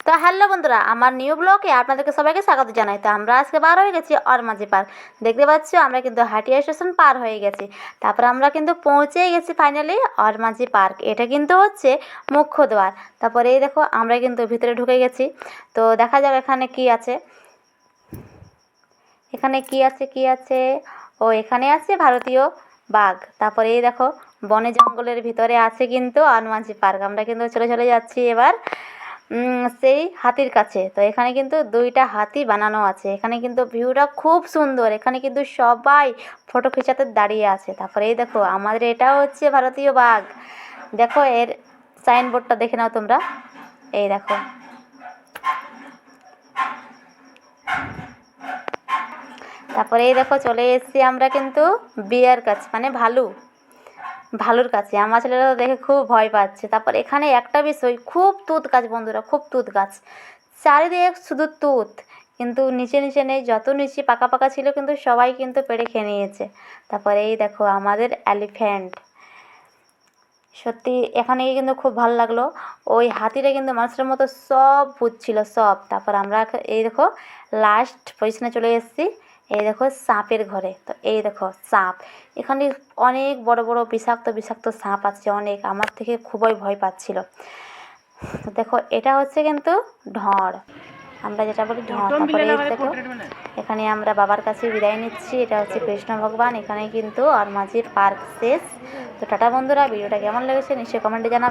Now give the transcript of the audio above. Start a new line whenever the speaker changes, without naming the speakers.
তো হ্যালো বন্ধুরা, আমার নিউ ব্লগে আপনাদেরকে সবাইকে স্বাগত জানাই। তো আমরা আজকে বার হয়ে গেছি অরমাঝি পার্ক। দেখতে পাচ্ছ আমরা কিন্তু হাটিয়া স্টেশন পার হয়ে গেছি। তারপর আমরা কিন্তু পৌঁছেই গেছি ফাইনালি অরমাঝি পার্ক। এটা কিন্তু হচ্ছে মুখ্য দ্বার। তারপরে এই দেখো আমরা কিন্তু ভিতরে ঢুকে গেছি। তো দেখা যাক এখানে কি আছে। এখানে কি আছে ও এখানে আছে ভারতীয় বাঘ। তারপরে এই দেখো বনে জঙ্গলের ভিতরে আছে কিন্তু অরমাঝি পার্ক। আমরা কিন্তু চলে যাচ্ছি এবার সেই হাতির কাছে। তো এখানে কিন্তু দুইটা হাতি বানানো আছে। এখানে কিন্তু ভিউটা খুব সুন্দর। এখানে কিন্তু সবাই ফটো খিচাতে দাঁড়িয়ে আছে। তারপরে এই দেখো আমাদের এটা হচ্ছে ভারতীয় বাঘ। দেখো এর সাইনবোর্ডটা দেখে নাও তোমরা। এই দেখো, তারপরে এই দেখো চলে এসেছি আমরা কিন্তু বিয়ার কাছে, মানে ভালুর কাছে। আমার ছেলেরা তো দেখে খুব ভয় পাচ্ছে। তারপর এখানে একটা বিষয়, খুব তুত গাছ বন্ধুরা, খুব তুত গাছ, চারিদিকে শুধু তুত, কিন্তু নিচে নেই। যত নিচে পাকা ছিল কিন্তু সবাই কিন্তু পেড়ে খেয়ে নিয়েছে। তারপরে এই দেখো আমাদের এলিফ্যান্ট। সত্যি এখানে কিন্তু খুব ভালো লাগলো। ওই হাতিটা কিন্তু মানুষের মতো সব বুঝছিল সব। তারপর আমরা এই দেখো লাস্ট পজিশনে চলে এসেছি। এই দেখো সাপের ঘরে। তো এই দেখো সাপ, এখানে অনেক বড় বড় বিষাক্ত সাপ আছে অনেক। আমার থেকে খুবই ভয় পাচ্ছিল। তো দেখো এটা হচ্ছে কিন্তু ঢঁড়, আমরা যেটা বলি ঢঁড়। তারপরে এই দেখো এখানে আমরা বাবার কাছে বিদায় নিচ্ছি। এটা হচ্ছে কৃষ্ণ ভগবান। এখানে কিন্তু অরমাঝির পার্ক শেষ। তো টাটা বন্ধুরা, ভিডিওটা কেমন লেগেছে নিশ্চয়ই কমেন্টে জানাবে।